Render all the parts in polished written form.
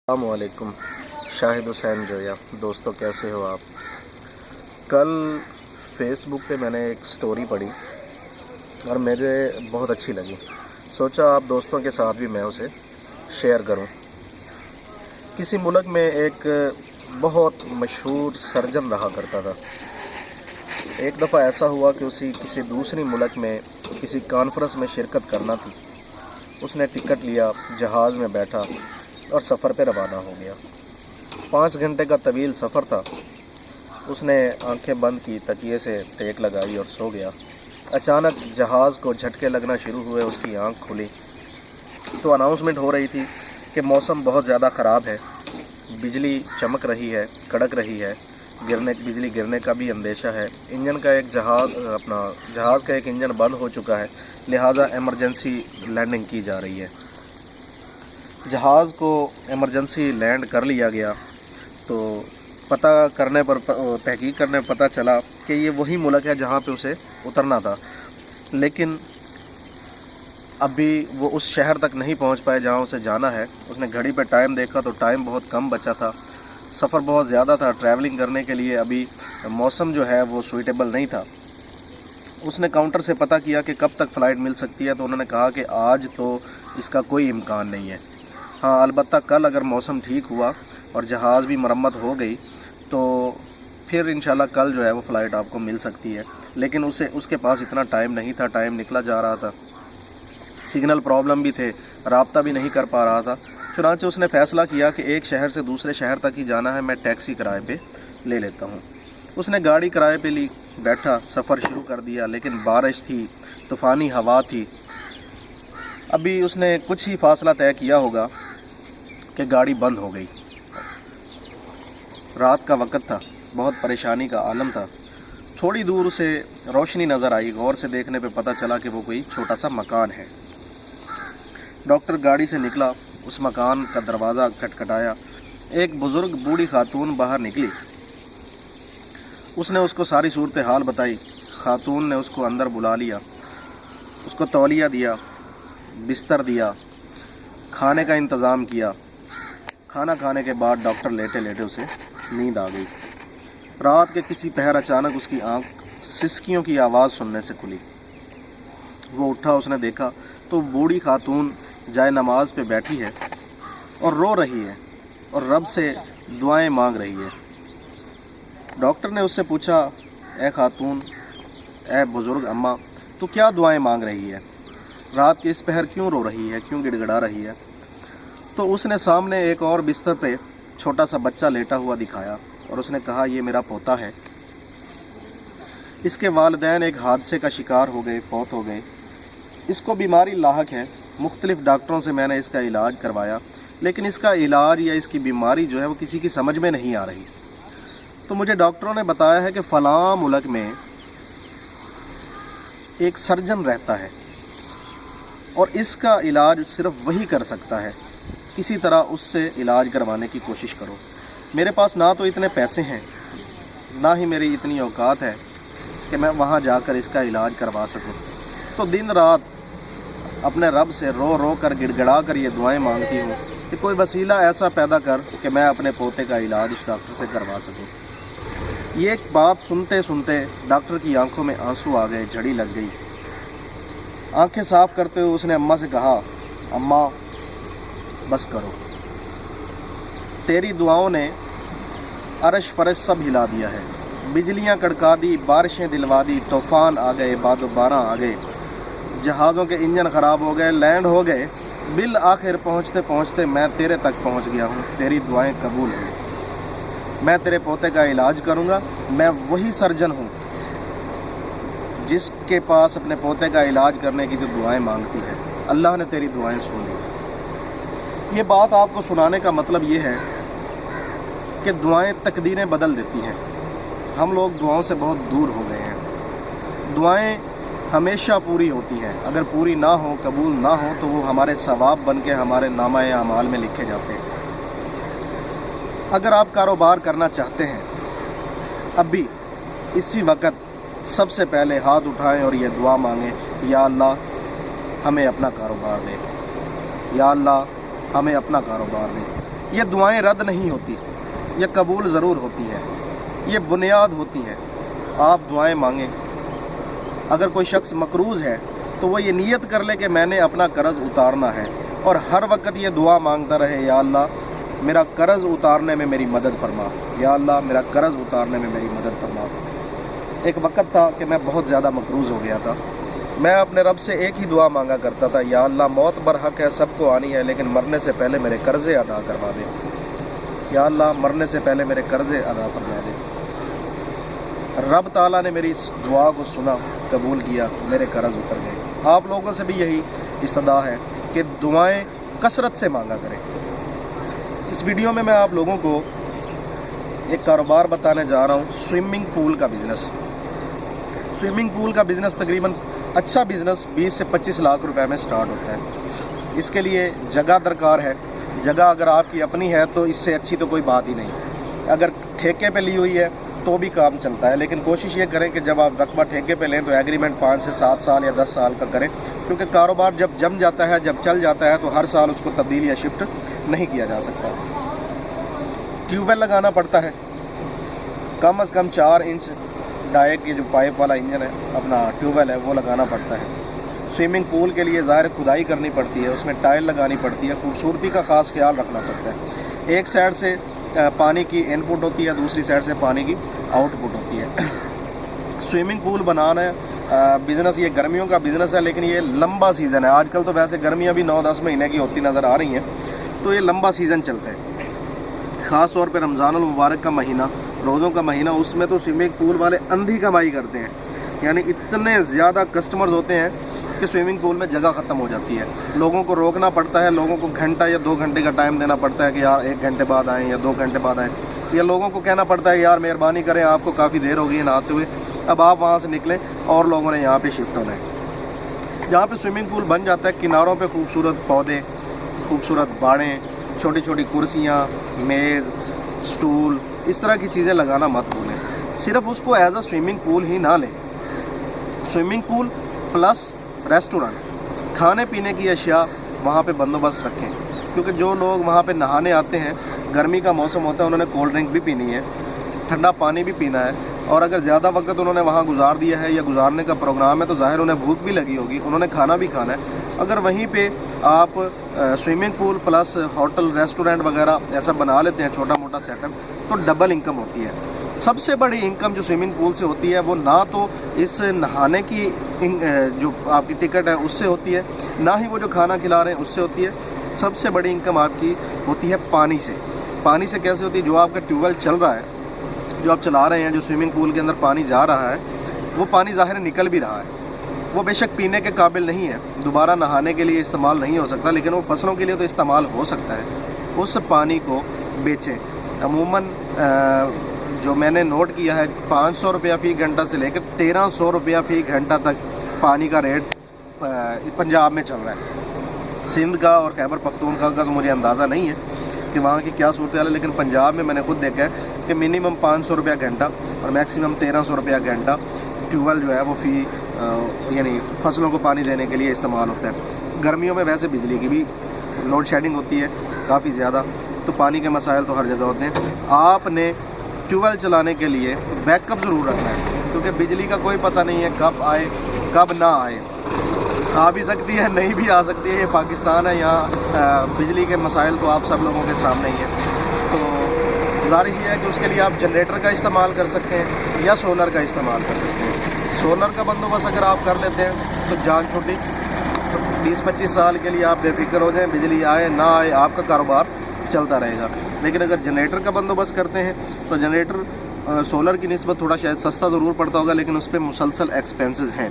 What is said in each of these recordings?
السلام شاہد حسین جویا دوستوں، کیسے ہو آپ؟ کل فیس بک پہ میں نے ایک سٹوری پڑھی اور مجھے بہت اچھی لگی. سوچا آپ دوستوں کے ساتھ بھی میں اسے شیئر کروں. کسی ملک میں ایک بہت مشہور سرجن رہا کرتا تھا. ایک دفعہ ایسا ہوا کہ اسی کسی دوسری ملک میں کسی کانفرنس میں شرکت کرنا تھی. اس نے ٹکٹ لیا، جہاز میں بیٹھا اور سفر پہ روانہ ہو گیا. 5 گھنٹے کا طویل سفر تھا. اس نے آنکھیں بند کی، تکیے سے ٹیک لگائی اور سو گیا. اچانک جہاز کو جھٹکے لگنا شروع ہوئے. اس کی آنکھ کھلی تو اناؤنسمنٹ ہو رہی تھی کہ موسم بہت زیادہ خراب ہے، بجلی چمک رہی ہے، کڑک رہی ہے، بجلی گرنے کا بھی اندیشہ ہے. جہاز کا ایک انجن بند ہو چکا ہے، لہذا ایمرجنسی لینڈنگ کی جا رہی ہے. جہاز کو ایمرجنسی لینڈ کر لیا گیا تو تحقیق کرنے پر پتہ چلا کہ یہ وہی ملک ہے جہاں پہ اسے اترنا تھا. لیکن ابھی وہ اس شہر تک نہیں پہنچ پائے جہاں اسے جانا ہے. اس نے گھڑی پہ ٹائم دیکھا تو ٹائم بہت کم بچا تھا. سفر بہت زیادہ تھا. ٹریولنگ کرنے کے لیے ابھی موسم جو ہے وہ سوئیٹیبل نہیں تھا. اس نے کاؤنٹر سے پتہ کیا کہ کب تک فلائٹ مل سکتی ہے تو انہوں نے کہا کہ آج تو اس کا کوئی امکان نہیں ہے. ہاں، البتہ کل اگر موسم ٹھیک ہوا اور جہاز بھی مرمت ہو گئی تو پھر انشاءاللہ کل جو ہے وہ فلائٹ آپ کو مل سکتی ہے. لیکن اس کے پاس اتنا ٹائم نہیں تھا. ٹائم نکلا جا رہا تھا، سگنل پرابلم بھی تھے، رابطہ بھی نہیں کر پا رہا تھا. چنانچہ اس نے فیصلہ کیا کہ ایک شہر سے دوسرے شہر تک ہی جانا ہے، میں ٹیکسی کرائے پہ لے لیتا ہوں. اس نے گاڑی کرائے پہ لی، بیٹھا، سفر شروع کر دیا. لیکن بارش تھی، طوفانی ہوا تھی. ابھی اس نے کچھ ہی فاصلہ طے کیا ہوگا کہ گاڑی بند ہو گئی. رات کا وقت تھا، بہت پریشانی کا عالم تھا. تھوڑی دور اسے روشنی نظر آئی. غور سے دیکھنے پہ پتہ چلا کہ وہ کوئی چھوٹا سا مکان ہے. ڈاکٹر گاڑی سے نکلا، اس مکان کا دروازہ کھٹکھٹایا. ایک بزرگ بوڑھی خاتون باہر نکلی. اس نے اس کو ساری صورتحال بتائی. خاتون نے اس کو اندر بلا لیا، اس کو تولیہ دیا، بستر دیا، کھانے کا انتظام کیا. کھانا کھانے کے بعد ڈاکٹر لیٹے لیٹے اسے نیند آ گئی. رات کے کسی پہر اچانک اس کی آنکھ سسکیوں کی آواز سننے سے کھلی. وہ اٹھا. اس نے دیکھا تو بوڑھی خاتون جائے نماز پہ بیٹھی ہے اور رو رہی ہے اور رب سے دعائیں مانگ رہی ہے. ڈاکٹر نے اس سے پوچھا، اے خاتون، اے بزرگ اماں، تو کیا دعائیں مانگ رہی ہے؟ رات کے اس پہر کیوں رو رہی ہے، کیوں گڑ گڑا رہی ہے؟ تو اس نے سامنے ایک اور بستر پہ چھوٹا سا بچہ لیٹا ہوا دکھایا اور اس نے کہا، یہ میرا پوتا ہے. اس کے والدین ایک حادثے کا شکار ہو گئے، فوت ہو گئے. اس کو بیماری لاحق ہے. مختلف ڈاکٹروں سے میں نے اس کا علاج کروایا، لیکن اس کا علاج یا اس کی بیماری جو ہے وہ کسی کی سمجھ میں نہیں آ رہی. تو مجھے ڈاکٹروں نے بتایا ہے کہ فلاں ملک میں ایک سرجن رہتا ہے اور اس کا علاج صرف وہی کر سکتا ہے. کسی طرح اس سے علاج کروانے کی کوشش کرو. میرے پاس نہ تو اتنے پیسے ہیں، نہ ہی میری اتنی اوقات ہے کہ میں وہاں جا کر اس کا علاج کروا سکوں. تو دن رات اپنے رب سے رو رو کر گڑ گڑا کر یہ دعائیں مانگتی ہوں کہ کوئی وسیلہ ایسا پیدا کر کہ میں اپنے پوتے کا علاج اس ڈاکٹر سے کروا سکوں. یہ ایک بات سنتے سنتے ڈاکٹر کی آنکھوں میں آنسو آ گئے، جھڑی لگ گئی. آنکھیں صاف کرتے ہوئے اس نے اماں سے کہا، اماں بس کرو، تیری دعاؤں نے عرش فرش سب ہلا دیا ہے. بجلیاں کڑکا دی، بارشیں دلوا دی، طوفان آ گئے، باد و باراں آ گئے، جہازوں کے انجن خراب ہو گئے، لینڈ ہو گئے. بالآخر پہنچتے پہنچتے میں تیرے تک پہنچ گیا ہوں. تیری دعائیں قبول ہوئیں. میں تیرے پوتے کا علاج کروں گا. میں وہی سرجن ہوں جس کے پاس اپنے پوتے کا علاج کرنے کی تو دعائیں مانگتی ہے. اللہ نے تیری دعائیں سن لی. یہ بات آپ کو سنانے کا مطلب یہ ہے کہ دعائیں تقدیریں بدل دیتی ہیں. ہم لوگ دعاؤں سے بہت دور ہو گئے ہیں. دعائیں ہمیشہ پوری ہوتی ہیں. اگر پوری نہ ہو، قبول نہ ہو، تو وہ ہمارے ثواب بن کے ہمارے نامہ اعمال میں لکھے جاتے ہیں. اگر آپ کاروبار کرنا چاہتے ہیں، ابھی اسی وقت سب سے پہلے ہاتھ اٹھائیں اور یہ دعا مانگیں، یا اللہ ہمیں اپنا کاروبار دے، یا اللہ ہمیں اپنا کاروبار دے. یہ دعائیں رد نہیں ہوتی، یہ قبول ضرور ہوتی ہیں، یہ بنیاد ہوتی ہیں۔ آپ دعائیں مانگیں۔ اگر کوئی شخص مقروض ہے تو وہ یہ نیت کر لے کہ میں نے اپنا قرض اتارنا ہے، اور ہر وقت یہ دعا مانگتا رہے، یا اللہ میرا قرض اتارنے میں میری مدد فرما، یا اللہ میرا قرض اتارنے میں میری مدد فرما۔ ایک وقت تھا کہ میں بہت زیادہ مقروض ہو گیا تھا، میں اپنے رب سے ایک ہی دعا مانگا کرتا تھا، یا اللہ موت برحق ہے، سب کو آنی ہے، لیکن مرنے سے پہلے میرے قرضے ادا کروا دے، یا اللہ مرنے سے پہلے میرے قرضے ادا فرما دے۔ رب تعالیٰ نے میری اس دعا کو سنا، قبول کیا، میرے قرض اتر گئے۔ آپ لوگوں سے بھی یہی استدعا ہے کہ دعائیں کثرت سے مانگا کریں۔ اس ویڈیو میں آپ لوگوں کو ایک کاروبار بتانے جا رہا ہوں، سوئمنگ پول کا بزنس۔ سوئمنگ پول کا بزنس تقریباً اچھا بزنس 20 سے 25 لاکھ روپے میں سٹارٹ ہوتا ہے۔ اس کے لیے جگہ درکار ہے۔ جگہ اگر آپ کی اپنی ہے تو اس سے اچھی تو کوئی بات ہی نہیں، اگر ٹھیکے پہ لی ہوئی ہے تو بھی کام چلتا ہے، لیکن کوشش یہ کریں کہ جب آپ رقبہ ٹھیکے پہ لیں تو ایگریمنٹ 5 سے 7 سال یا 10 سال کا کریں، کیونکہ کاروبار جب جم جاتا ہے، جب چل جاتا ہے، تو ہر سال اس کو تبدیل یا شفٹ نہیں کیا جا سکتا۔ ٹیوب ویل لگانا پڑتا ہے، کم از کم 4 انچ ڈائے کے جو پائپ والا انجن ہے، اپنا ٹیوب ویل ہے، وہ لگانا پڑتا ہے۔ سوئمنگ پول کے لیے ظاہر کھدائی کرنی پڑتی ہے، اس میں ٹائل لگانی پڑتی ہے، خوبصورتی کا خاص خیال رکھنا پڑتا ہے۔ ایک سائڈ سے پانی کی ان پٹ ہوتی ہے، دوسری سائڈ سے پانی کی آؤٹ پٹ ہوتی ہے۔ سوئمنگ پول بنانا بزنس یہ گرمیوں کا بزنس ہے، لیکن یہ لمبا سیزن ہے۔ آج کل تو ویسے گرمیاں بھی 9-10 مہینے کی ہوتی نظر آ رہی ہیں، تو یہ لمبا سیزن چلتا ہے۔ خاص طور پہ رمضان المبارک کا مہینہ، روزوں کا مہینہ، اس میں تو سوئمنگ پول والے اندھی کمائی کرتے ہیں، یعنی اتنے زیادہ کسٹمرز ہوتے ہیں کہ سوئمنگ پول میں جگہ ختم ہو جاتی ہے۔ لوگوں کو روکنا پڑتا ہے، لوگوں کو گھنٹہ یا 2 گھنٹے کا ٹائم دینا پڑتا ہے کہ یار 1 گھنٹے بعد آئیں یا 2 گھنٹے بعد آئیں، یا لوگوں کو کہنا پڑتا ہے کہ یار مہربانی کریں، آپ کو کافی دیر ہو گئی ہے نہاتے ہوئے، اب آپ وہاں سے نکلیں اور لوگوں نے یہاں پہ شفٹ ہونا ہے۔ جہاں پہ سوئمنگ پول بن جاتا ہے، کناروں پہ خوبصورت پودے، خوبصورت باڑیں، چھوٹی چھوٹی کرسیاں، میز، سٹول، اس طرح کی چیزیں لگانا مت بھولیں۔ صرف اس کو ایز اے سوئمنگ پول ہی نہ لیں، سوئمنگ پول پلس ریسٹورنٹ، کھانے پینے کی اشیاء وہاں پہ بندوبست رکھیں، کیونکہ جو لوگ وہاں پہ نہانے آتے ہیں، گرمی کا موسم ہوتا ہے، انہوں نے کولڈ ڈرنک بھی پینی ہے، ٹھنڈا پانی بھی پینا ہے، اور اگر زیادہ وقت انہوں نے وہاں گزار دیا ہے یا گزارنے کا پروگرام ہے تو ظاہر انہیں بھوک بھی لگی ہوگی، انہوں نے کھانا بھی کھانا ہے۔ اگر وہیں پہ آپ swimming pool plus hotel restaurant وغیرہ ایسا بنا لیتے ہیں چھوٹا موٹا سیٹ اپ، تو ڈبل انکم ہوتی ہے۔ سب سے بڑی انکم جو سوئمنگ پول سے ہوتی ہے، وہ نہ تو اس نہانے کی جو آپ کی ٹکٹ ہے اس سے ہوتی ہے، نہ ہی وہ جو کھانا کھلا رہے ہیں اس سے ہوتی ہے۔ سب سے بڑی انکم آپ کی ہوتی ہے پانی سے۔ پانی سے کیسے ہوتی ہے؟ جو آپ کا ٹیوب ویل چل رہا ہے، جو آپ چلا رہے ہیں، جو سوئمنگ پول کے اندر پانی جا رہا ہے، وہ پانی ظاہر نکل بھی رہا ہے، وہ بے شک پینے کے قابل نہیں ہے، دوبارہ نہانے کے لیے استعمال نہیں ہو سکتا، لیکن وہ فصلوں کے لیے تو استعمال ہو سکتا ہے۔ اس پانی کو بیچیں۔ عموماً جو میں نے نوٹ کیا ہے، 500 روپیہ فی گھنٹہ سے لے کر 1300 روپیہ فی گھنٹہ تک پانی کا ریٹ پنجاب میں چل رہا ہے۔ سندھ کا اور خیبر پختونخوا کا تو مجھے اندازہ نہیں ہے کہ وہاں کی کیا صورتحال ہے، لیکن پنجاب میں نے خود دیکھا ہے کہ منیمم 500 روپیہ گھنٹہ اور میکسیمم 1300 روپیہ گھنٹہ ٹیوب ویل جو ہے وہ یعنی فصلوں کو پانی دینے کے لیے استعمال ہوتا ہے۔ گرمیوں میں ویسے بجلی کی بھی لوڈ شیڈنگ ہوتی ہے کافی زیادہ، تو پانی کے مسائل تو ہر جگہ ہوتے ہیں۔ آپ نے ٹیوب ویل چلانے کے لیے بیک اپ ضرور رکھنا ہے، کیونکہ بجلی کا کوئی پتہ نہیں ہے کب آئے کب نہ آئے، آ بھی سکتی ہے نہیں بھی آ سکتی ہے۔ یہ پاکستان ہے، یہاں بجلی کے مسائل تو آپ سب لوگوں کے سامنے ہی ہیں۔ تو گزارش یہ ہے کہ اس کے لیے آپ جنریٹر کا استعمال کر سکتے ہیں یا سولر کا استعمال کر سکتے ہیں۔ سولر کا بندوبست اگر آپ کر لیتے ہیں تو جان چھوٹی، تو 20-25 سال کے لیے آپ بے فکر ہو جائیں، بجلی آئے نہ آئے آپ کا کاروبار چلتا رہے گا۔ لیکن اگر جنریٹر کا بندوبست کرتے ہیں تو جنریٹر سولر کی نسبت تھوڑا شاید سستا ضرور پڑتا ہوگا، لیکن اس پہ مسلسل ایکسپینسز ہیں،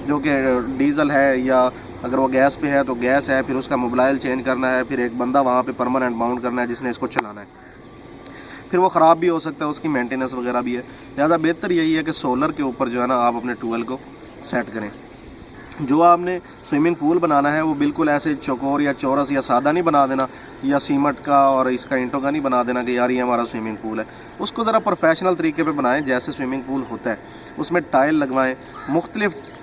جو کہ ڈیزل ہے، یا اگر وہ گیس پہ ہے تو گیس ہے، پھر اس کا موبائل چینج کرنا ہے، پھر ایک بندہ وہاں پہ پرماننٹ باؤنڈ کرنا ہے جس نے اس کو چلانا ہے، پھر وہ خراب بھی ہو سکتا ہے، اس کی مینٹیننس وغیرہ بھی ہے۔ لہٰذا بہتر یہی ہے کہ سولر کے اوپر جو ہے نا آپ اپنے ٹیوب ویل کو سیٹ کریں۔ جو آپ نے سوئمنگ پول بنانا ہے وہ بالکل ایسے چوکور یا چورس یا سادہ نہیں بنا دینا، یا سیمنٹ کا اور اس کا اینٹوں کا نہیں بنا دینا کہ یار یہ ہمارا سوئمنگ پول ہے۔ اس کو ذرا پروفیشنل طریقے پہ بنائیں جیسے سوئمنگ پول ہوتا ہے، اس میں ٹائل لگوائیں، مختلف